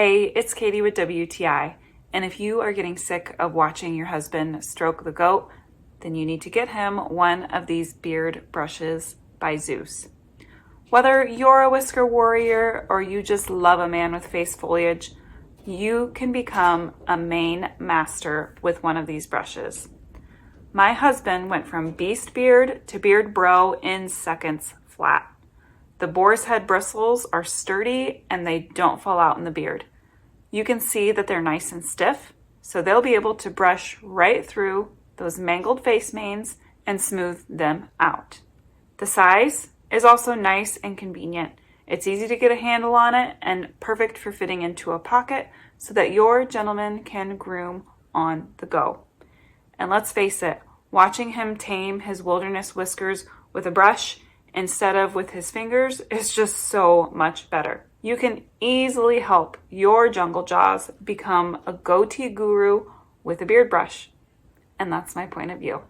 Hey, it's Katie with WTI, and if you are getting sick of watching your husband stroke the goat, then you need to get him one of these beard brushes by Zeus. Whether you're a whisker warrior or you just love a man with face foliage, you can become a mane master with one of these brushes. My husband went from beast beard to beard bro in seconds flat. The boar's head bristles are sturdy and they don't fall out in the beard. You can see that they're nice and stiff, so they'll be able to brush right through those mangled face manes and smooth them out. The size is also nice and convenient. It's easy to get a handle on it and perfect for fitting into a pocket so that your gentleman can groom on the go. And let's face it, watching him tame his wilderness whiskers with a brush instead of with his fingers is just so much better. You can easily help your jungle jaws become a goatee guru with a beard brush. And that's my point of view.